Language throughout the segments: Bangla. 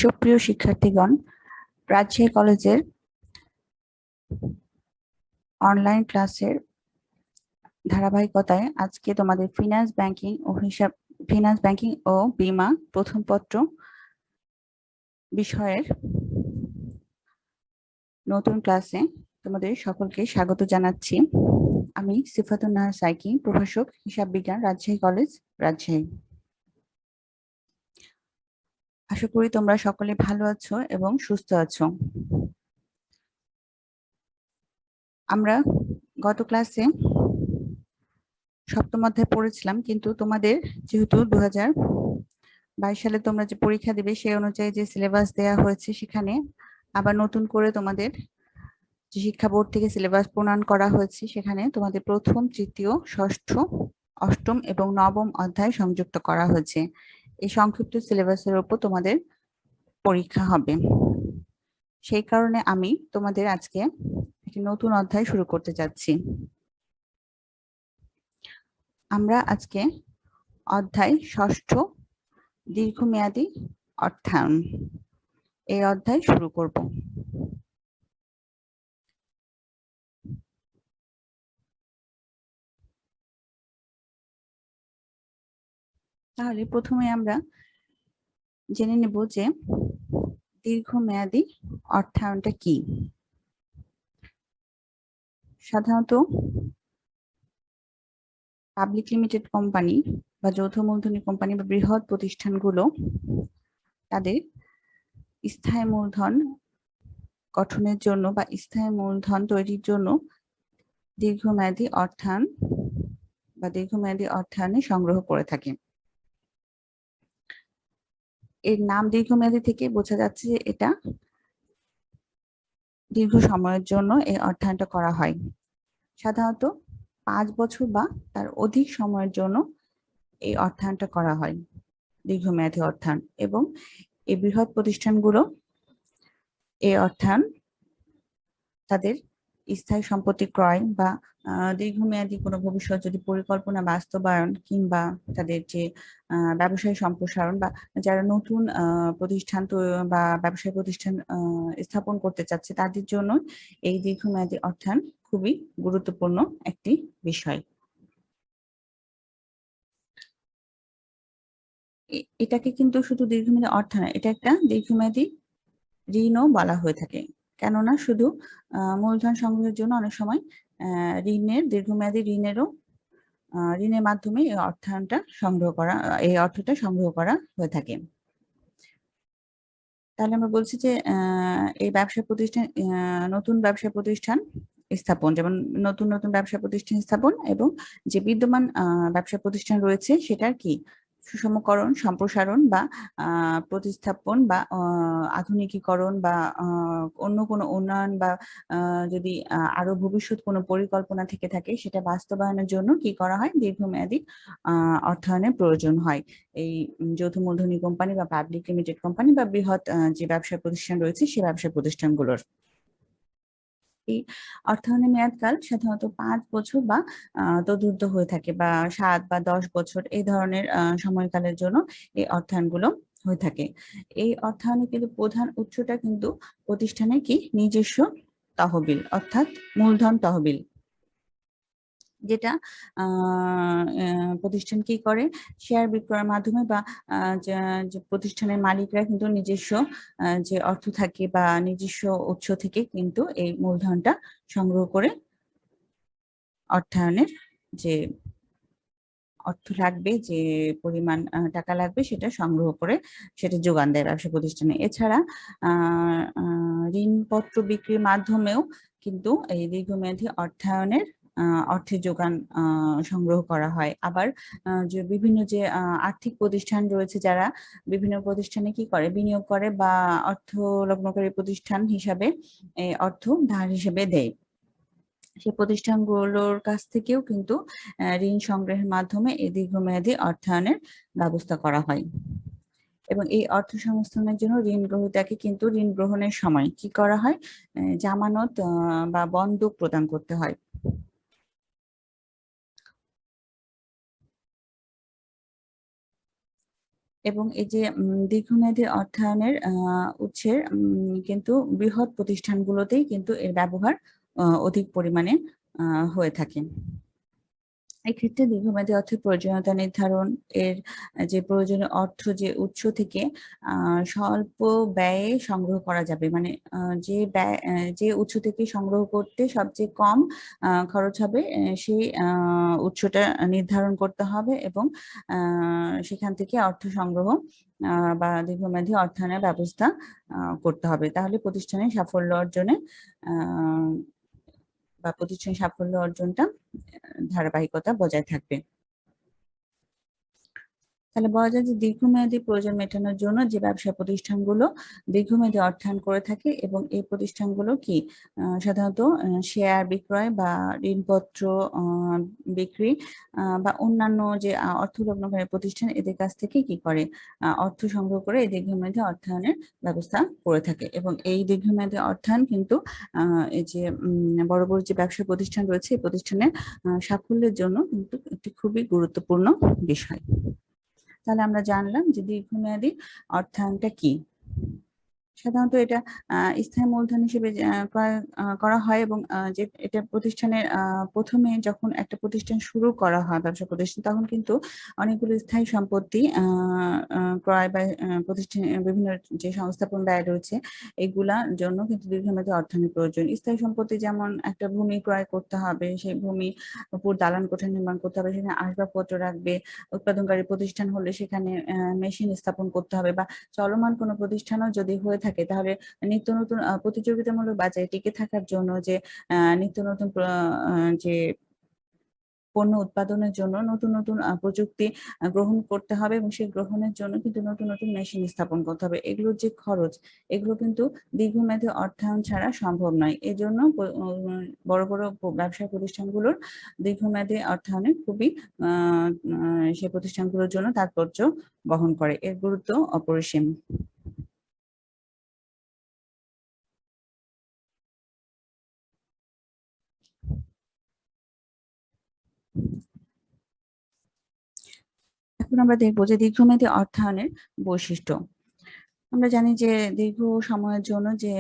সুপ্রিয় শিক্ষার্থীগণ, রাজশাহী কলেজের অনলাইন ক্লাসের ধারাবাহিকতায় আজকে তোমাদের ফিনান্স ব্যাংকিং ও বীমা প্রথম পত্র বিষয়ের নতুন ক্লাসে তোমাদের সকলকে স্বাগত জানাচ্ছি। আমি সিফাতুন নাহার সাইকি, প্রভাষক, হিসাব বিজ্ঞান, রাজশাহী কলেজ, রাজশাহী। আশা করি তোমরা সকলে ভালো আছো এবং সুস্থ আছো। আমরা গত ক্লাসে সপ্তম অধ্যায় পড়েছিলাম, কিন্তু তোমাদের যেহেতু 2022 সালে তোমরা যে পরীক্ষা দিবে সেই অনুযায়ী যে সিলেবাস দেয়া হয়েছে, সেখানে আবার নতুন করে তোমাদের যে শিক্ষা বোর্ড থেকে সিলেবাস প্রণয়ন করা হয়েছে, সেখানে তোমাদের প্রথম, তৃতীয়, ষষ্ঠ, অষ্টম এবং নবম অধ্যায় সংযুক্ত করা হয়েছে। এই সংক্ষিপ্ত সিলেবাসের উপর তোমাদের পরীক্ষা হবে। সেই কারণে আমি তোমাদের আজকে একটি নতুন অধ্যায় শুরু করতে যাচ্ছি। আমরা আজকে অধ্যায় ষষ্ঠ, দীর্ঘমেয়াদী অর্থায়ন, এই অধ্যায় শুরু করব। তাহলে প্রথমে আমরা জেনে নেব যে দীর্ঘমেয়াদী অর্থায়নটা কি। সাধারণত পাবলিক লিমিটেড কোম্পানি বা যৌথ মূলধনী কোম্পানি বা বৃহৎ প্রতিষ্ঠানগুলো তাদের স্থায়ী মূলধন গঠনের জন্য বা স্থায়ী মূলধন তৈরির জন্য দীর্ঘমেয়াদী অর্থায়ন বা দীর্ঘমেয়াদী অর্থায়নে সংগ্রহ করে থাকে। এর নাম দীর্ঘমেয়াদী থেকে বোঝা যাচ্ছে যে এটা দীর্ঘ সময়ের জন্য এই অর্থায়নটা করা হয়। সাধারণত 5 বছর বা তার অধিক সময়ের জন্য এই অর্থায়নটা করা হয়, দীর্ঘমেয়াদী অর্থায়ন। এবং এই বৃহৎ প্রতিষ্ঠানগুলো এই অর্থায়ন তাদের স্থায়ী সম্পত্তি ক্রয় বা দীর্ঘমেয়াদী কোনো ভবিষ্যৎ যদি পরিকল্পনা বাস্তবায়ন কিংবা তাদের যে ব্যবসায় সম্প্রসারণ বা যারা নতুন প্রতিষ্ঠান বা ব্যবসায় প্রতিষ্ঠান স্থাপন করতে চাচ্ছে, তাদের জন্য এই দীর্ঘমেয়াদী অর্থায়ন খুবই গুরুত্বপূর্ণ একটি বিষয়। এটাকে কিন্তু শুধু দীর্ঘমেয়াদী অর্থায়ন, এটা একটা দীর্ঘমেয়াদী ঋণও বলা হয়ে থাকে। কেননা শুধু মূলধন সংগ্রহের জন্য অনেক সময় দীর্ঘমেয়াদী ঋণের মাধ্যমে এই অর্থটা সংগ্রহ করা হয়ে থাকে। তাহলে আমরা বলছি যে এই ব্যবসা প্রতিষ্ঠান, নতুন ব্যবসা প্রতিষ্ঠান স্থাপন, যেমন নতুন নতুন ব্যবসা প্রতিষ্ঠান স্থাপন এবং যে বিদ্যমান ব্যবসা প্রতিষ্ঠান রয়েছে সেটার কি সুষমকরণ, সম্প্রসারণ বা প্রতিস্থাপন বা আধুনিকীকরণ বা অন্য কোনো উন্নয়ন বা যদি আরো ভবিষ্যৎ কোনো পরিকল্পনা থেকে থাকে, সেটা বাস্তবায়নের জন্য কি করা হয়, দীর্ঘমেয়াদী অর্থায়নের প্রয়োজন হয়। এই যৌথ মূলধনী কোম্পানি বা পাবলিক লিমিটেড কোম্পানি বা বৃহৎ যে ব্যবসা প্রতিষ্ঠান রয়েছে সেই ব্যবসা প্রতিষ্ঠানগুলোর এই অর্থায়নের মেয়াদকাল সাধারণত 5 বছর বা তদূর্ধ্ব হয়ে থাকে, বা 7 বা 10 বছর এই ধরনের সময়কালের জন্য এই অর্থায়নগুলো হয়ে থাকে। এই অর্থায়নে কিন্তু প্রধান উৎসটা কিন্তু প্রতিষ্ঠানের কি নিজস্ব তহবিল, অর্থাৎ মূলধন তহবিল, যেটা প্রতিষ্ঠান কি করে, শেয়ার বিক্রয়ের মাধ্যমে বা যে প্রতিষ্ঠানের মালিকরা কিন্তু নিজস্ব যে অর্থ থাকে বা নিজস্ব উৎস থেকে কিন্তু এই মূলধনটা সংগ্রহ করে অর্থায়নের যে অর্থ লাগবে, যে পরিমাণ টাকা লাগবে, সেটা সংগ্রহ করে সেটা যোগান দেয় ব্যবসা প্রতিষ্ঠানে। এছাড়া ঋণপত্র বিক্রির মাধ্যমেও কিন্তু এই দীর্ঘমেয়াদী অর্থায়নের অর্থের যোগান সংগ্রহ করা হয়। আবার যে বিভিন্ন যে আর্থিক প্রতিষ্ঠান রয়েছে, যারা বিভিন্ন প্রতিষ্ঠানে কি করে, বিনিয়োগ করে বা অর্থ লগ্নকারী প্রতিষ্ঠান হিসাবে অর্থ ধার হিসেবে দেয়, সেই প্রতিষ্ঠানগুলোর কাছ থেকেও কিন্তু ঋণ সংগ্রহের মাধ্যমে এই দীর্ঘমেয়াদী অর্থায়নের ব্যবস্থা করা হয়। এবং এই অর্থ সংস্থানের জন্য ঋণ গ্রহীতাকে কিন্তু ঋণ গ্রহণের সময় কি করা হয়, জামানত বা বন্ধক প্রদান করতে হয়। এবং এই যে দীর্ঘমেয়াদী অর্থায়নের উৎসের কিন্তু বৃহৎ প্রতিষ্ঠানগুলোতেই কিন্তু এর ব্যবহার অধিক পরিমাণে হয়ে থাকে। এক্ষেত্রে দীর্ঘমেয়াদী অর্থের প্রয়োজনীয়তা নির্ধারণ, এর যে প্রয়োজনীয় অর্থ যে উৎস থেকে স্বল্প ব্যয়ে সংগ্রহ করা যাবে। মানে যে উৎস থেকে সংগ্রহ করতে সবচেয়ে কম খরচ হবে সেই উৎসটা নির্ধারণ করতে হবে এবং সেখান থেকে অর্থ সংগ্রহ বা দীর্ঘমেয়াদী অর্থায়নের ব্যবস্থা করতে হবে। তাহলে প্রতিষ্ঠানের সাফল্য অর্জনে আ বা প্রতিষ্ঠানের সাফল্য অর্জনটা ধারাবাহিকতা বজায় থাকবে। তাহলে বলা যায় যে দীর্ঘমেয়াদী প্রয়োজন মেটানোর জন্য যে ব্যবসা প্রতিষ্ঠানগুলো দীর্ঘমেয়াদী অর্থায়ন করে থাকে এবং এই প্রতিষ্ঠানগুলো কি সাধারণত শেয়ার বিক্রয় বা ঋণপত্র বিক্রি বা অন্যান্য যে অর্থলগ্নকারী প্রতিষ্ঠান এদের কাছ থেকে কি করে অর্থ সংগ্রহ করে এই দীর্ঘমেয়াদী অর্থায়নের ব্যবস্থা করে থাকে এবং এই দীর্ঘমেয়াদী অর্থায়ন কিন্তু এই যে বড় বড় যে ব্যবসা প্রতিষ্ঠান রয়েছে এই প্রতিষ্ঠানের সাফল্যের জন্য কিন্তু একটি খুবই গুরুত্বপূর্ণ বিষয়। তাহলে আমরা জানলাম যে দীর্ঘমেয়াদী অর্থায়নটা কি। সাধারণত এটা স্থায়ী মূলধন হিসেবে ক্রয় করা হয় এবং যে এটা প্রতিষ্ঠানের ১ম এ যখন একটা প্রতিষ্ঠান শুরু করা হয় ব্যবসা প্রতিষ্ঠান তখন কিন্তু অনেকগুলো স্থায়ী সম্পত্তি ক্রয় বা প্রতিষ্ঠানের বিভিন্ন যে সংস্থাপন ব্যয় রয়েছে এগুলার জন্য কিন্তু দীর্ঘমেয়াদী অর্থায়নের প্রয়োজন। স্থায়ী সম্পত্তি যেমন একটা ভূমি ক্রয় করতে হবে, সেই ভূমির উপর দালান কোঠা নির্মাণ করতে হবে, সেখানে আসবাবপত্র রাখবে, উৎপাদনকারী প্রতিষ্ঠান হলে সেখানে মেশিন স্থাপন করতে হবে বা চলমান কোনো প্রতিষ্ঠানও যদি হয়ে থাকে তাহলে নিত্য নতুন প্রতিযোগিতামূলক বাজারে টিকে থাকার জন্য যে নিত্য নতুন যে পণ্য উৎপাদনের জন্য নতুন নতুন প্রযুক্তি গ্রহণ করতে হবে এবং সেই গ্রহণের জন্য কিন্তু নতুন নতুন মেশিন স্থাপন করতে হবে। এগুলোর যে খরচ এগুলো কিন্তু দীর্ঘমেয়াদী অর্থায়ন ছাড়া সম্ভব নয়। এজন্য বড় বড় ব্যবসা প্রতিষ্ঠানগুলোর দীর্ঘমেয়াদী অর্থায়নে খুবই আ আ সেই প্রতিষ্ঠানগুলোর জন্য তাৎপর্য বহন করে। এর গুরুত্ব অপরিসীম। এখন আমরা দেখব যে দীর্ঘমেয়াদী অর্থায়নের বৈশিষ্ট্য। আমরা জানি যে দীর্ঘ সময়ের জন্য যে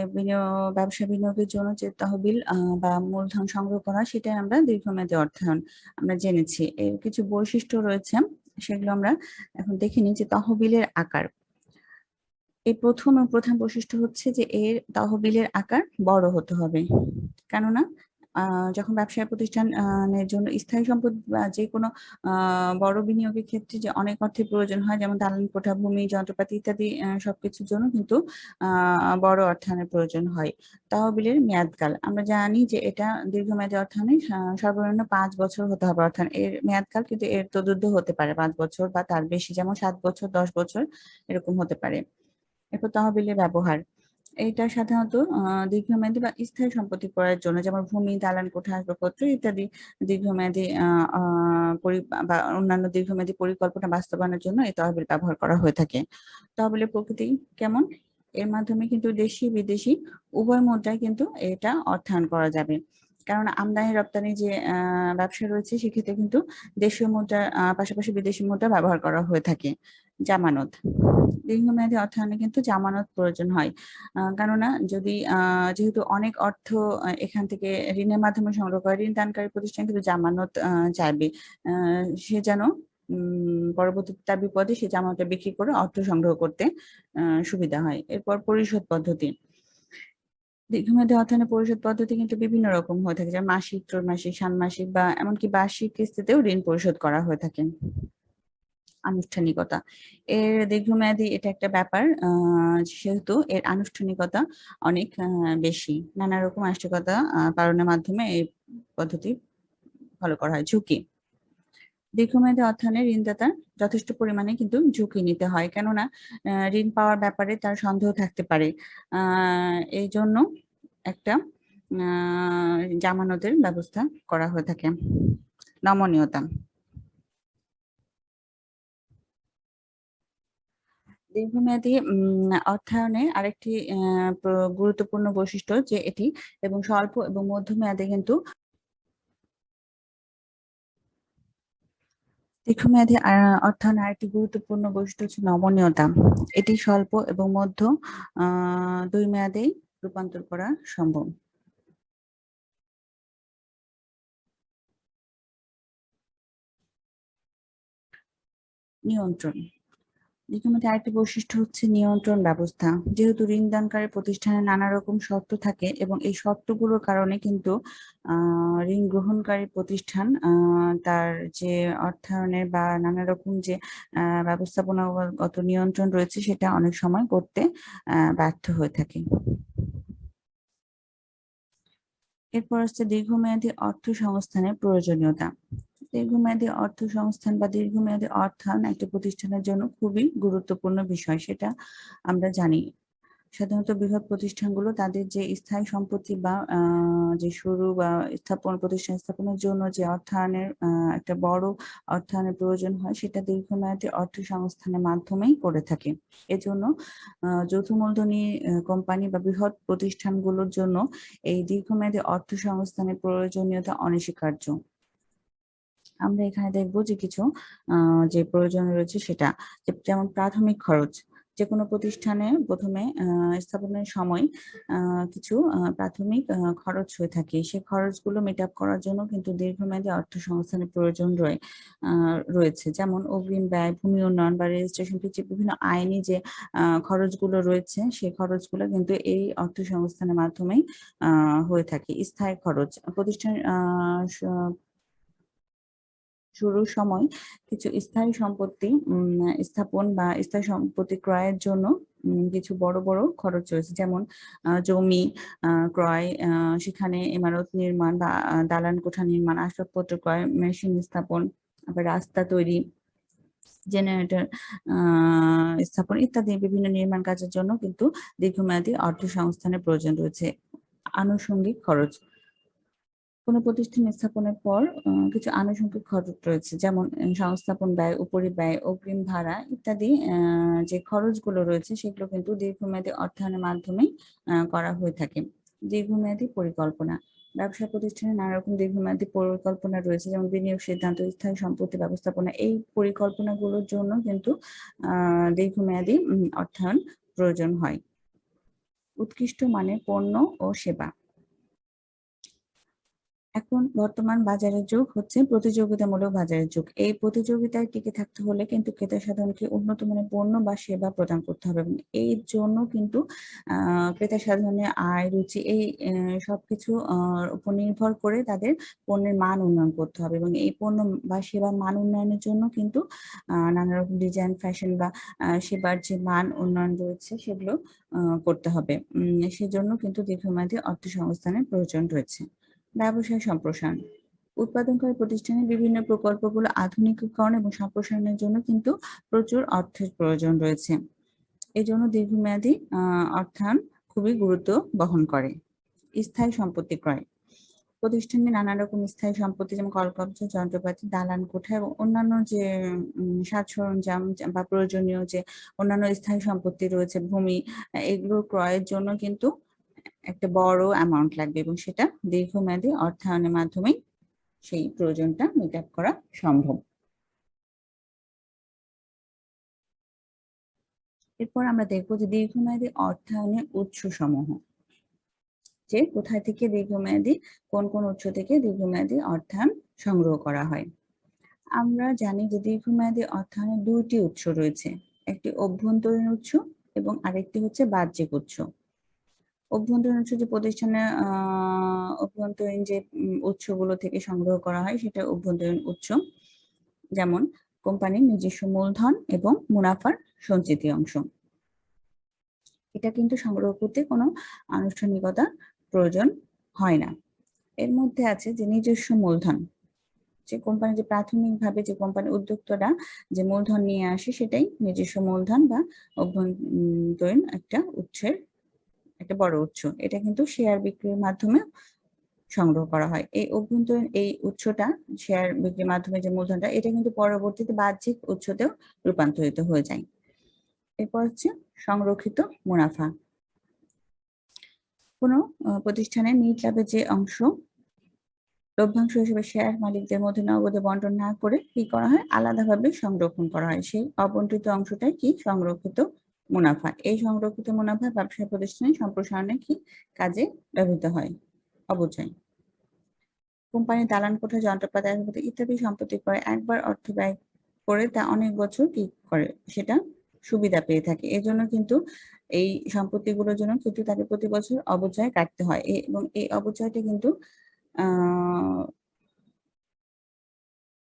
ব্যবসা বিনিয়োগের জন্য যে তহবিল বা মূলধন সংগ্রহ করা সেটাই আমরা দীর্ঘমেয়াদী অর্থায়ন আমরা জেনেছি। এর কিছু বৈশিষ্ট্য রয়েছে সেগুলো আমরা এখন দেখে নিই যে তহবিলের আকার। এই ১ম ও প্রধান বৈশিষ্ট্য হচ্ছে যে এর তহবিলের আকার বড় হতে হবে। কেননা আ যখন ব্যবসায় প্রতিষ্ঠান নের জন্য স্থায়ী সম্পদ বা যেকোনো আ বড় বিনিয়োগের ক্ষেত্রে যে অনেক অর্থের প্রয়োজন হয় যেমন দালান কোঠা, ভূমি, যন্ত্রপাতি ইত্যাদি সবকিছুর জন্য কিন্তু আ বড় অর্থায়নের প্রয়োজন হয়। তহবিলের মেয়াদকাল। আমরা জানি যে এটা দীর্ঘমেয়াদী অর্থায়নে সর্বনিম্ন ৫ বছর হতে হবে অর্থায়ন। এর মেয়াদকাল কিন্তু এর তদুর্ধ্ব হতে পারে ৫ বছর বা তার বেশি যেমন ৭ বছর, ১০ বছর এরকম হতে পারে। এরপর তহবিলের ব্যবহার। এইটা সাধারণত দীর্ঘমেয়াদী বা স্থায়ী সম্পত্তি ক্রয়ের জন্য যেমন ভূমি, দালান কোঠা, আসবাবপত্র ইত্যাদি দীর্ঘমেয়াদী আ আ পরি বা অন্যান্য দীর্ঘমেয়াদী পরিকল্পনা বাস্তবায়নের জন্য এই তহবিল ব্যবহার করা হয়ে থাকে। তহবিলের প্রকৃতি কেমন? এর মাধ্যমে কিন্তু দেশি বিদেশি উভয় মুদ্রায় কিন্তু এটা অর্থায়ন করা যাবে। কারণ আমদানি রপ্তানি যে ব্যবসা রয়েছে সেক্ষেত্রে কিন্তু দেশীয় মুদ্রার পাশাপাশি বিদেশি মুদ্রা ব্যবহার করা হয়ে থাকে। জামানত। দীর্ঘমেয়াদী অর্থায়নে কিন্তু জামানত প্রয়োজন হয়। কেননা যদি যেহেতু অনেক অর্থ এখান থেকে ঋণের মাধ্যমে সংগ্রহ করে, ঋণ দানকারী প্রতিষ্ঠান কিন্তু জামানত চাইবে। আ সে যেন পরবর্তীতে তার বিপদে সে জামানতটা বিক্রি করে অর্থ সংগ্রহ করতে আ সুবিধা হয়। এরপর পরিশোধ পদ্ধতি। দীর্ঘমেয়াদী অর্থায়নের পরিশোধ পদ্ধতি কিন্তু বিভিন্ন রকম হয়ে থাকে। যেমন মাসিক, ত্রৈমাসিক, ষান্মাসিক বা এমনকি বার্ষিক কিস্তিতেও ঋণ পরিশোধ করা হয়ে থাকে। আনুষ্ঠানিকতা। এর দীর্ঘমেয়াদী এটা একটা ব্যাপার। সেহেতু এর আনুষ্ঠানিকতা অনেক বেশি। নানা রকম আনুষ্ঠানিকতা পালনের মাধ্যমে এই পদ্ধতি ফলো করা হয়। ঝুঁকি। দীর্ঘমেয়াদী অর্থায়নে ঋণদাতার যথেষ্ট পরিমাণে কিন্তু ঝুঁকি নিতে হয়। কেননা ঋণ পাওয়ার ব্যাপারে তার সন্দেহ থাকতে পারে। আ এইজন্য একটা আ জামানতের ব্যবস্থা করা হয়ে থাকে। নমনীয়তা। দীর্ঘমেয়াদী অর্থায়নে আরেকটি গুরুত্বপূর্ণ বৈশিষ্ট্য যে এটি এবং স্বল্প এবং মধ্যমেয়াদে কিন্তু দীর্ঘমেয়াদী অর্থায়নের আরেকটি গুরুত্বপূর্ণ বৈশিষ্ট্য হচ্ছে নমনীয়তা। এটি স্বল্প এবং মধ্য ২ মেয়াদেই রূপান্তর করা সম্ভব। নিয়ন্ত্রণ। দীর্ঘমেয়াদী আরেকটি বৈশিষ্ট্য হচ্ছে নিয়ন্ত্রণ ব্যবস্থা। যেহেতু ঋণদানকারী প্রতিষ্ঠানে নানা রকম শর্ত থাকে এবং এই শর্তগুলোর কারণে কিন্তু ঋণ গ্রহণকারী প্রতিষ্ঠান তার যে অর্থায়নের বা নানা রকম যে ব্যবস্থাপনাগত নিয়ন্ত্রণ রয়েছে সেটা অনেক সময় করতে ব্যর্থ হয়ে থাকে। এরপর হচ্ছে দীর্ঘমেয়াদী অর্থ সংস্থানের প্রয়োজনীয়তা। দীর্ঘমেয়াদী অর্থ সংস্থান বা দীর্ঘমেয়াদী অর্থায়ন একটা প্রতিষ্ঠানের জন্য খুবই গুরুত্বপূর্ণ বিষয়, সেটা আমরা জানি। সাধারণত বৃহৎ প্রতিষ্ঠানগুলো তাদের যে স্থায়ী সম্পত্তি বা যে শুরু বা প্রতিষ্ঠান স্থাপনের জন্য যে অর্থায়নের একটা বড় অর্থায়নের প্রয়োজন হয় সেটা দীর্ঘমেয়াদী অর্থ সংস্থানের মাধ্যমেই করে থাকে। এজন্য যৌথ মূলধনী কোম্পানি বা বৃহৎ প্রতিষ্ঠানগুলোর জন্য এই দীর্ঘমেয়াদী অর্থ সংস্থানের প্রয়োজনীয়তা অনস্বীকার্য। আমরা এখানে দেখব যে কিছু যে প্রয়োজন রয়েছে সেটা, যেমন প্রাথমিক খরচ। যেকোনো প্রতিষ্ঠানে প্রথমে স্থাপনের সময় কিছু প্রাথমিক খরচ হয়ে থাকে। সেই খরচগুলো মিট আপ করার জন্য কিন্তু দীর্ঘমেয়াদী অর্থ সংস্থানের প্রয়োজন রয়েছে। যেমন অগ্রিম ব্যয়, ভূমি উন্নয়ন বা রেজিস্ট্রেশন ফি, যে বিভিন্ন আইনি যে খরচগুলো রয়েছে সেই খরচগুলো কিন্তু এই অর্থ সংস্থানের মাধ্যমেই হয়ে থাকে। স্থায়ী খরচ। প্রতিষ্ঠান শুরুর সময় কিছু স্থায়ী সম্পত্তি স্থাপন বা স্থায়ী সম্পত্তি ক্রয়ের জন্য কিছু বড় বড় খরচ রয়েছে, যেমন জমি ক্রয়, সেখানে ইমারত নির্মাণ বা দালান কোঠা নির্মাণ, আসবাবপত্র ক্রয়, মেশিন স্থাপন, আবার রাস্তা তৈরি, জেনারেটর স্থাপন ইত্যাদি বিভিন্ন নির্মাণ কাজের জন্য কিন্তু দীর্ঘমেয়াদী অর্থ সংস্থানের প্রয়োজন রয়েছে। আনুষঙ্গিক খরচ। কোনো প্রতিষ্ঠান স্থাপনের পর কিছু আনুষঙ্গিক খরচ রয়েছে, যেমন সংস্থাপন ব্যয়, উপরিব্যয়, অগ্রিম ভাড়া ইত্যাদি যে খরচগুলো রয়েছে সেগুলো কিন্তু দীর্ঘমেয়াদী অর্থায়নের মাধ্যমেই করা হয়ে থাকে। দীর্ঘমেয়াদী পরিকল্পনা। ব্যবসা প্রতিষ্ঠানে নানা রকম দীর্ঘমেয়াদী পরিকল্পনা রয়েছে, যেমন বিনিয়োগ সিদ্ধান্ত, স্থায়ী সম্পত্তি ব্যবস্থাপনা। এই পরিকল্পনাগুলোর জন্য কিন্তু দীর্ঘমেয়াদী অর্থায়ন প্রয়োজন হয়। উৎকৃষ্ট মানের পণ্য ও সেবা। এখন বর্তমান বাজারের যুগ হচ্ছে প্রতিযোগিতামূলক বাজারের যুগ। এই প্রতিযোগিতায় টিকে থাকতে হলে কিন্তু ক্রেতা সাধারণকে উন্নত মানের পণ্য বা সেবা প্রদান করতে হবে, এবং এই জন্য কিন্তু ক্রেতা সাধারণের আয়, রুচি এই সবকিছু উপর নির্ভর করে তাদের পণ্যের মান উন্নয়ন করতে হবে, এবং এই পণ্য বা সেবার মান উন্নয়নের জন্য কিন্তু নানা রকম ডিজাইন, ফ্যাশন বা সেবার যে মান উন্নয়ন রয়েছে সেগুলো করতে হবে। সেজন্য কিন্তু দীর্ঘমেয়াদী অর্থ সংস্থানের প্রয়োজন রয়েছে। ব্যবসায় সম্প্রসারণ। উৎপাদনকারী প্রতিষ্ঠানের বিভিন্ন প্রকল্পগুলো আধুনিকীকরণ এবং সম্প্রসারণের জন্য কিন্তু প্রচুর অর্থের প্রয়োজন রয়েছে। এজন্য দীর্ঘমেয়াদী অর্থায়ন খুবই গুরুত্ব বহন করে। স্থায়ী সম্পত্তি ক্রয়। প্রতিষ্ঠানে নানা রকম স্থায়ী সম্পত্তি, যেমন কলকব্জা, যন্ত্রপাতি, দালান কোঠা এবং অন্যান্য যে সাজ সরঞ্জাম বা প্রয়োজনীয় যে অন্যান্য স্থায়ী সম্পত্তি রয়েছে, ভূমি, এগুলো ক্রয়ের জন্য কিন্তু একটা বড় অ্যামাউন্ট লাগবে, এবং সেটা দীর্ঘমেয়াদী অর্থায়নের মাধ্যমেই সেই প্রয়োজনটা মিট আপ করা সম্ভব। এরপর আমরা দেখবো যে দীর্ঘমেয়াদী অর্থায়নের উৎস সমূহ, যে কোথায় থেকে দীর্ঘমেয়াদী, কোন কোন উৎস থেকে দীর্ঘমেয়াদী অর্থায়ন সংগ্রহ করা হয়। আমরা জানি যে দীর্ঘমেয়াদী অর্থায়নের দুইটি উৎস রয়েছে, একটি অভ্যন্তরীণ উৎস এবং আরেকটি হচ্ছে বাহ্যিক উৎস। অভ্যন্তরীণ উৎস যে প্রতিষ্ঠানের অভ্যন্তরীণ যে উৎসগুলো থেকে সংগ্রহ করা হয় সেটা অভ্যন্তরীণ উৎস, যেমন কোম্পানির নিজস্ব মূলধন এবং মুনাফার সঞ্চিতি অংশ। এটা কিন্তু সংগ্রহ করতে কোনো আনুষ্ঠানিকতা প্রয়োজন হয় না। এর মধ্যে আছে যে নিজস্ব মূলধন, যে কোম্পানি যে প্রাথমিকভাবে যে কোম্পানির উদ্যোক্তারা যে মূলধন নিয়ে আসে সেটাই নিজস্ব মূলধন বা অভ্যন্তরীণ একটা উৎসের একটা বড় উৎস। এটা কিন্তু শেয়ার বিক্রির মাধ্যমে সংগ্রহ করা হয়। এই অভ্যন্তরীণ এই উৎসটা, শেয়ার বিক্রির মাধ্যমে যে মূলধনটা, এটা কিন্তু পরবর্তীতে বাহ্যিক উৎসতেও রূপান্তরিত হয়ে যায়। এরপর হচ্ছে সংরক্ষিত মুনাফা। কোনো প্রতিষ্ঠানের নিট লাভের যে অংশ লভ্যাংশ হিসেবে শেয়ার মালিকদের মধ্যে নগদে বন্টন না করে কি করা হয়, আলাদাভাবে সংরক্ষণ করা হয়। সেই অবন্টিত অংশটাই কি, সংরক্ষিত মুনাফা। এই সংরক্ষিত মুনাফা ব্যবসায় প্রতিষ্ঠানের সম্প্রসারণে কি কাজে ব্যবহৃত হয়। অবচয়। কোম্পানি দালান কোঠা, যন্ত্রপাতি, আসবাবপত্র ইত্যাদি সম্পত্তি করে একবার অর্থ ব্যয় করে তা অনেক বছর কি করে, সেটা সুবিধা পেয়ে থাকে। এজন্য কিন্তু এই সম্পত্তিগুলোর জন্য কিন্তু তাকে প্রতি বছর অবচয় কাটতে হয় এবং এই অবচয়টা কিন্তু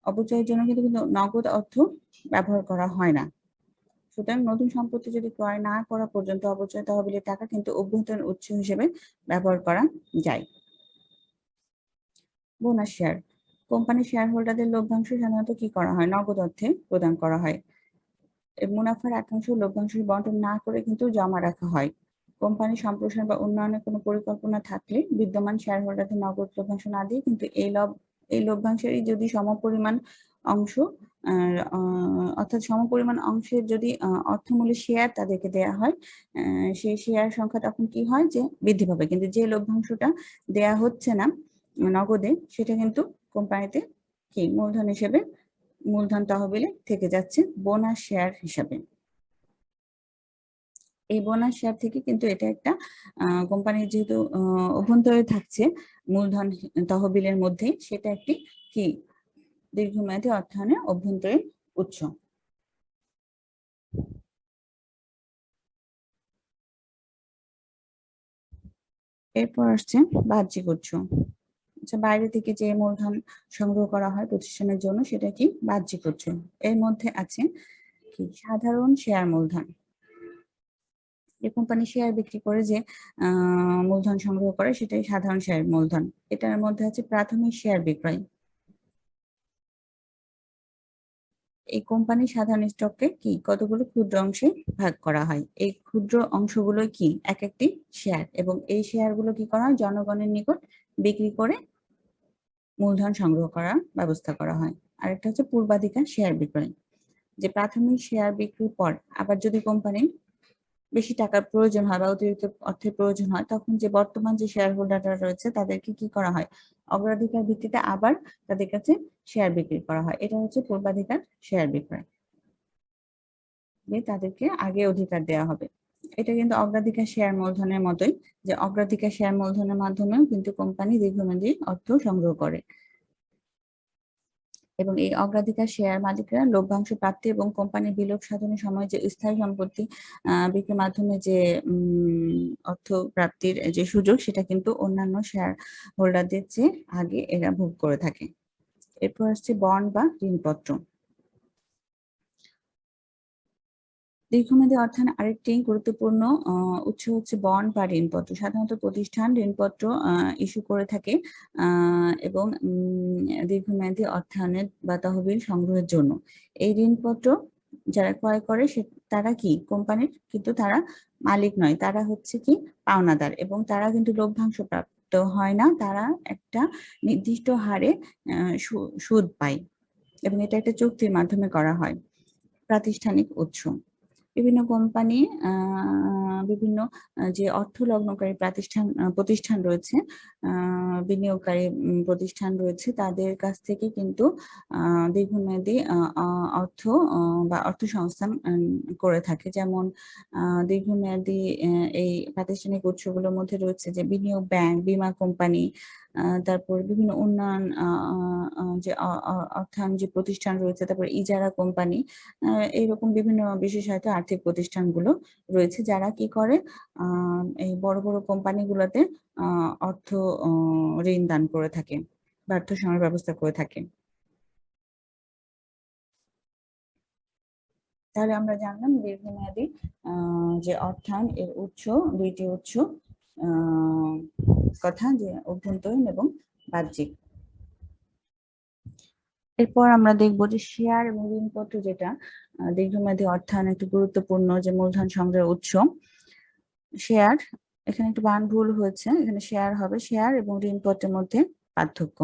অপচয়ের জন্য কিন্তু নগদ অর্থ ব্যবহার করা হয় না। সুতরাং নতুন সম্পত্তি যদি ক্রয় না করা পর্যন্ত অপচয় তহবিলের টাকা কিন্তু অভ্যন্তরীণ উৎস হিসেবে ব্যবহার করা যায়। Bonus share. কোম্পানির শেয়ার হোল্ডারদের লভ্যাংশ সাধারণত কি করা হয়, নগদ অর্থে প্রদান করা হয়। মুনাফার একাংশ লভ্যাংশ বন্টন না করে কিন্তু জমা রাখা হয়। কোম্পানি সম্প্রসারণ বা উন্নয়নের কোনো পরিকল্পনা থাকলে বিদ্যমান শেয়ার হোল্ডারদের নগদ লভ্যাংশ না দিয়ে কিন্তু এই লভ্যাংশেরই যদি সমপরিমাণ অংশ অর্থাৎ সমপরিমাণ অংশের যদি অর্থমূল্যের শেয়ার তাদেরকে দেয়া হয়, সেই শেয়ার সংখ্যা তখন কি হয় যে বৃদ্ধি পাবে। কিন্তু যে লভ্যাংশটা দেয়া হচ্ছে না নগদে, সেটা কিন্তু কোম্পানিতে কি মূলধন হিসেবে, মূলধন তহবিলে থেকে যাচ্ছে বোনাস শেয়ার হিসাবে। এই বোনাস শেয়ার থেকে কিন্তু এটা একটা কোম্পানির যেহেতু অভ্যন্তরে থাকছে মূলধন তহবিলের মধ্যে, সেটা একটি কি দীর্ঘমেয়াদী অর্থায়নের অভ্যন্তরীণ উৎস। এরপর আসছে বাহ্যিক উৎস। আচ্ছা, বাইরে থেকে যে মূলধন সংগ্রহ করা হয় প্রতিষ্ঠানের জন্য সেটা কি বাহ্যিক উৎস। এর মধ্যে আছে কি সাধারণ শেয়ার মূলধন। যে কোম্পানি শেয়ার বিক্রি করে যে মূলধন সংগ্রহ করে সেটাই সাধারণ শেয়ার মূলধন। এটার মধ্যে আছে প্রাথমিক শেয়ার বিক্রয়। এই কোম্পানি সাধারণ স্টককে কি কতগুলো ক্ষুদ্র অংশে ভাগ করা হয়। এই ক্ষুদ্র অংশগুলো কি এক একটি শেয়ার এবং এই শেয়ারগুলো কি করা হয়, জনগণের নিকট বিক্রি করে মূলধন সংগ্রহ করার ব্যবস্থা করা হয়। আরেকটা হচ্ছে পূর্বাধিকার শেয়ার বিক্রয়। যে প্রাথমিক শেয়ার বিক্রির পর আবার যদি কোম্পানির বেশি টাকার প্রয়োজন হয় বা অতিরিক্ত অর্থের প্রয়োজন হয়, তখন যে বর্তমান যে শেয়ার হোল্ডাররা রয়েছে তাদেরকে কি করা হয়, অগ্রাধিকার ভিত্তিতে আবার তাদের কাছে শেয়ার বিক্রি করা হয়। এটা হচ্ছে পূর্বাধিকার শেয়ার বিক্রয়, যে তাদেরকে আগে অধিকার দেওয়া হবে। এটা কিন্তু অগ্রাধিকার শেয়ার মূলধনের মতোই, যে অগ্রাধিকার শেয়ার মূলধনের মাধ্যমেও কিন্তু কোম্পানি দীর্ঘমেয়াদী অর্থ সংগ্রহ করে এবং এই অগ্রাধিকার শেয়ার মালিকরা লভ্যাংশ প্রাপ্তি এবং কোম্পানির বিলোপ সাধনের সময় যে স্থায়ী সম্পত্তি বিক্রির মাধ্যমে যে অর্থ প্রাপ্তির যে সুযোগ, সেটা কিন্তু অন্যান্য শেয়ার হোল্ডারদের চেয়ে আগে এরা ভোগ করে থাকে। এরপর আসছে বন্ড বা ঋণপত্র। দীর্ঘমেয়াদী অর্থায়নের আরেকটি গুরুত্বপূর্ণ উৎস হচ্ছে বন্ড বা ঋণপত্র। সাধারণত প্রতিষ্ঠান ঋণপত্র ইস্যু করে থাকে এবং দীর্ঘমেয়াদী অর্থায়নের বা তহবিল সংগ্রহের জন্য। এই ঋণপত্র যারা ক্রয় করে তারা কি কোম্পানির কিন্তু তারা মালিক নয়, তারা হচ্ছে কি পাওনাদার এবং তারা কিন্তু লভ্যাংশ প্রাপ্ত হয় না, তারা একটা নির্দিষ্ট হারে সুদ পায় এবং এটা একটা চুক্তির মাধ্যমে করা হয়। প্রাতিষ্ঠানিক উৎস। বিভিন্ন কোম্পানি বিভিন্ন যে অর্থ লগ্নকারী প্রতিষ্ঠান রয়েছে, বিনিয়োগকারী প্রতিষ্ঠান রয়েছে, তাদের কাছ থেকে কিন্তু দীর্ঘমেয়াদী অর্থ বা অর্থ সংস্থান করে থাকে। যেমন দীর্ঘমেয়াদী এই প্রাতিষ্ঠানিক উৎসগুলোর মধ্যে রয়েছে যে বিনিয়োগ ব্যাংক, বীমা কোম্পানি, তারপর বিভিন্ন উন্নয়ন যে অর্থায়ন যে প্রতিষ্ঠান রয়েছে, তারপর ইজারা কোম্পানি, এইরকম বিভিন্ন বিশেষায়িত আর্থিক প্রতিষ্ঠানগুলো রয়েছে যারা কি করে এই বড় বড় কোম্পানিগুলোতে অর্থ ঋণ দান করে থাকে বা অর্থ সংগ্রহের ব্যবস্থা করে থাকে। তাহলে আমরা জানলাম দীর্ঘমেয়াদী যে অর্থায়ন এর উৎস, দুইটি উৎস কথা, যে অভ্যন্তরীণ এবং বাহ্যিক। এরপর আমরা দেখবো যে শেয়ার এবং ঋণপত্র, যেটা দীর্ঘমেয়াদী অর্থায়ন একটি গুরুত্বপূর্ণ যে মূলধন সংগ্রহের উৎস। শেয়ার, এখানে একটু বানান ভুল হয়েছে, এখানে শেয়ার হবে, শেয়ার এবং ঋণপত্রের মধ্যে পার্থক্য।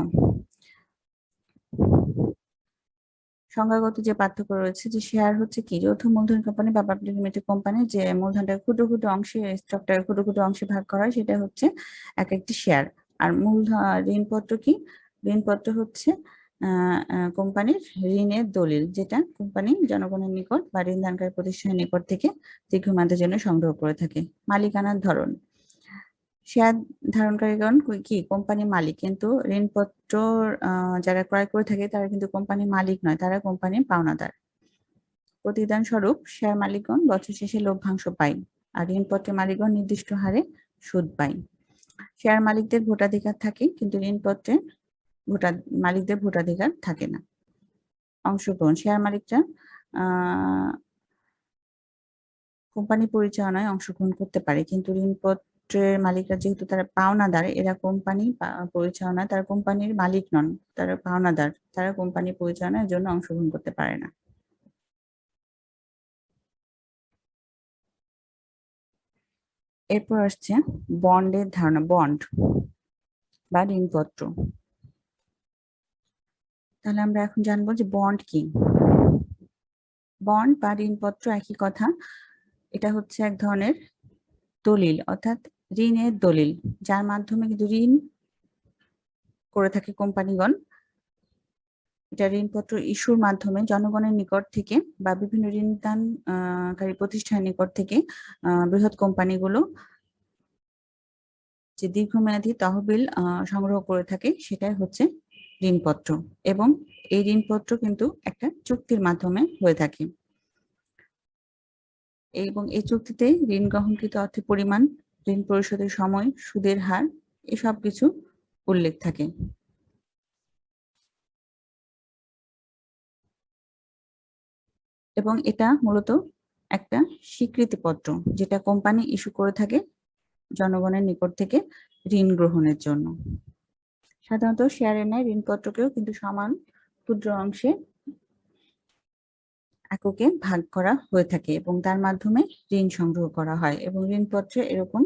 সংজ্ঞাগত যে পার্থক্য রয়েছে, যে শেয়ার হচ্ছে কি যৌথ মূলধন কোম্পানি বা পাবলিক লিমিটেড কোম্পানি, যে মূলধনটা ক্ষুদ্র ক্ষুদ্র অংশে, স্টকটা ক্ষুদ্র ক্ষুদ্র অংশে ভাগ করা হয়, সেটা হচ্ছে এক একটি শেয়ার। আর মূলধন ঋণপত্র কি ঋণপত্র হচ্ছে কোম্পানির ঋণের দলিল, যেটা কোম্পানি জনগণের নিকট বা ঋণ দানকারী প্রতিষ্ঠানের নিকট থেকে দীর্ঘমেয়াদের জন্য সংগ্রহ করে থাকে। মালিকানার ধরন, শেয়ার ধারণকারীগণ কি কোম্পানি মালিক, কিন্তু ঋণপত্র যারা ক্রয় করে থাকে তারা কিন্তু কোম্পানি মালিক নয়, তারা কোম্পানির পাওনাদার। প্রতিদান স্বরূপ শেয়ার মালিকগণ বছর শেষে লভ্যাংশ পায়, আর ঋণপত্রের মালিকগণ নির্দিষ্ট হারে সুদ পায়। শেয়ার মালিকদের ভোটাধিকার থাকে, কিন্তু ঋণপত্রে মালিকদের ভোটাধিকার থাকে না। অংশগ্রহণ, শেয়ার মালিকরা কোম্পানি পরিচালনায় অংশগ্রহণ করতে পারে, কিন্তু ঋণপত্রের মালিকরা যেহেতু তারা পাওনাদার, এরা কোম্পানি পরিচালনায়, তারা কোম্পানির মালিক নন, তারা পাওনাদার, তারা কোম্পানি পরিচালনার জন্য অংশগ্রহণ করতে পারে না। এরপর আসছে বন্ডের ধারণা। বন্ড বা ঋণপত্র, তাহলে আমরা এখন জানবো যে বন্ড কি। বন্ড বা ঋণপত্র একই কথা, এটা হচ্ছে এক ধরনের দলিল, অর্থাৎ ঋণের দলিল, যার মাধ্যমে কিন্তু ঋণ করে থাকে কোম্পানিগণ। এটা ঋণপত্র ইস্যুর মাধ্যমে জনগণের নিকট থেকে বা বিভিন্ন ঋণ দানকারী প্রতিষ্ঠানের নিকট থেকে বৃহৎ কোম্পানিগুলো যে দীর্ঘমেয়াদী তহবিল সংগ্রহ করে থাকে, সেটাই হচ্ছে ঋণপত্র। এবং এই ঋণপত্র কিন্তু একটা চুক্তির মাধ্যমে হয়ে থাকে, এবং এই চুক্তিতে ঋণ গ্রহণকৃত অর্থের পরিমাণ, ঋণ পরিশোধের সময়, সুদের হার, এসব কিছু উল্লেখ থাকে। এবং এটা মূলত একটা স্বীকৃতিপত্র, যেটা কোম্পানি ইস্যু করে থাকে জনগণের নিকট থেকে ঋণ গ্রহণের জন্য। সাধারণত শেয়ারের ন্যায় ঋণপত্রকেও কিন্তু সমান ক্ষুদ্র অংশে এককে ভাগ করা হয়ে থাকে, এবং তার মাধ্যমে ঋণ সংগ্রহ করা হয়। এবং ঋণপত্রে এরকম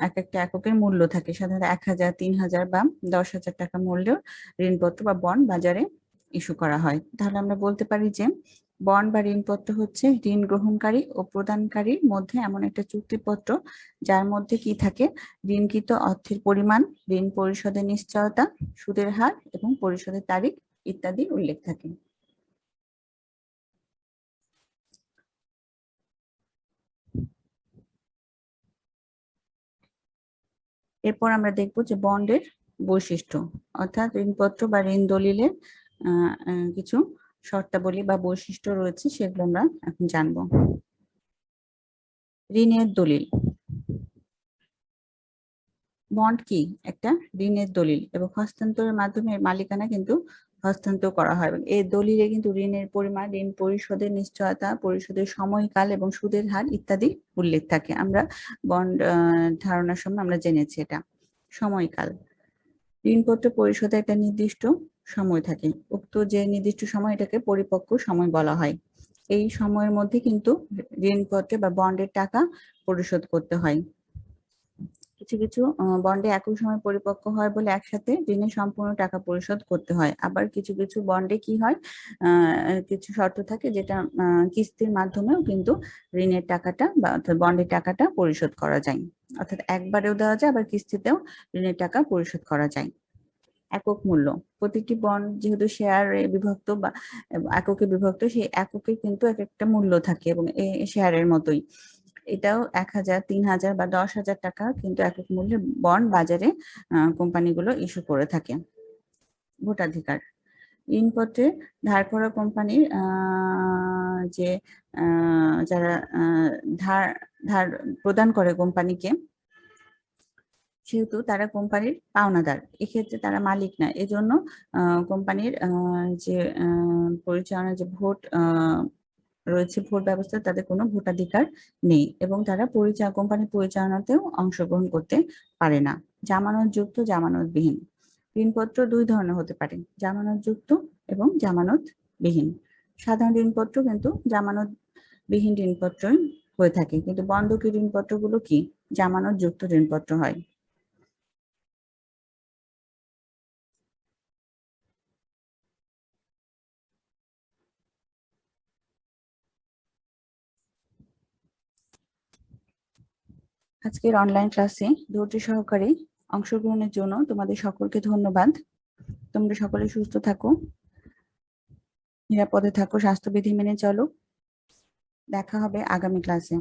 এক একটা এককের মূল্য থাকে, সাধারণত 1000, 3000 বা 10,000 টাকা মূল্যের ঋণপত্র বা বন্ড বাজারে ইস্যু করা হয়। তাহলে আমরা বলতে পারি যে বন্ড বা ঋণপত্র হচ্ছে ঋণ গ্রহণকারী ও প্রদানকারীর মধ্যে এমন একটা চুক্তিপত্র, যার মধ্যে কি থাকে, ঋণকৃত অর্থের পরিমাণ, ঋণ পরিশোধের নিশ্চয়তা, সুদের হার এবং পরিশোধের তারিখ ইত্যাদি উল্লেখ থাকে। এরপর আমরা দেখব যে বন্ডের বৈশিষ্ট্য, অর্থাৎ ঋণপত্র বা ঋণ দলিলের কিছু শর্তাবলী বা বৈশিষ্ট্য রয়েছে, সেগুলো আমরা এখন জানবো। ঋণের দলিল। বন্ড কি? একটা ঋণের দলিল, এবং হস্তান্তরের মাধ্যমে মালিকানা কিন্তু হস্তান্তর করা হয়। এই দলিলে কিন্তু ঋণের পরিমাণ, ঋণ পরিশোধের নিশ্চয়তা, পরিশোধের সময়কাল এবং সুদের হার ইত্যাদি উল্লেখ থাকে। আমরা বন্ড ধারণার সময় আমরা জেনেছি এটা। সময়কাল, ঋণপত্র পরিশোধে একটা নির্দিষ্ট সময় থাকে, উক্ত যে নির্দিষ্ট সময়, এটাকে পরিপক্ক সময় বলা হয়। এই সময়ের মধ্যে কিন্তু ঋণপত্রে বা বন্ডের টাকা পরিশোধ করতে হয়। কিছু কিছু বন্ডে একই সময় পরিপক্ক হয় বলে একসাথে ঋণের সম্পূর্ণ টাকা পরিশোধ করতে হয়। আবার কিছু কিছু বন্ডে কি হয়, কিছু শর্ত থাকে, যেটা কিস্তির মাধ্যমেও কিন্তু ঋণের টাকাটা বা অর্থাৎ বন্ডের টাকাটা পরিশোধ করা যায়। অর্থাৎ একবারেও দেওয়া যায়, আবার কিস্তিতেও ঋণের টাকা পরিশোধ করা যায়। একক মূল্য, প্রতিটি বন্ড যেহেতু শেয়ারে বিভক্ত বা এককে বিভক্ত, সেই এককে কিন্তু এক একটা মূল্য থাকে, এবং শেয়ারের মতোই এটাও 1000, 3000 বা 10,000 টাকা কিন্তু একক মূল্যে বন্ড বাজারে কোম্পানিগুলো ইস্যু করে থাকে। ভোটাধিকার, ঋণপত্রে ধার করা কোম্পানির যে যারা ধার ধার প্রদান করে কোম্পানিকে, সেহেতু তারা কোম্পানির পাওনাদার, এক্ষেত্রে তারা মালিক না। এজন্য কোম্পানির যে পরিচালনা যে ভোট রয়েছে, ভোট ব্যবস্থা, তাদের কোনো ভোটাধিকার নেই, এবং তারা কোম্পানি পরিচালনাতেও অংশগ্রহণ করতে পারে না। জামানতযুক্ত, জামানতবিহীন। ঋণপত্র দুই ধরনের হতে পারে, জামানতযুক্ত এবং জামানতবিহীন। সাধারণ ঋণপত্র কিন্তু জামানতবিহীন ঋণপত্রই হয়ে থাকে, কিন্তু বন্ধকি ঋণপত্রগুলো কি, জামানতযুক্ত ঋণপত্র হয়। আজকের অনলাইন ক্লাসে ধৈর্য সহকারে অংশগ্রহণের জন্য তোমাদের সকলকে ধন্যবাদ। তোমরা সকলে সুস্থ থাকো, নিরাপদে থাকো, স্বাস্থ্যবিধি মেনে চলো। দেখা হবে আগামী ক্লাসে।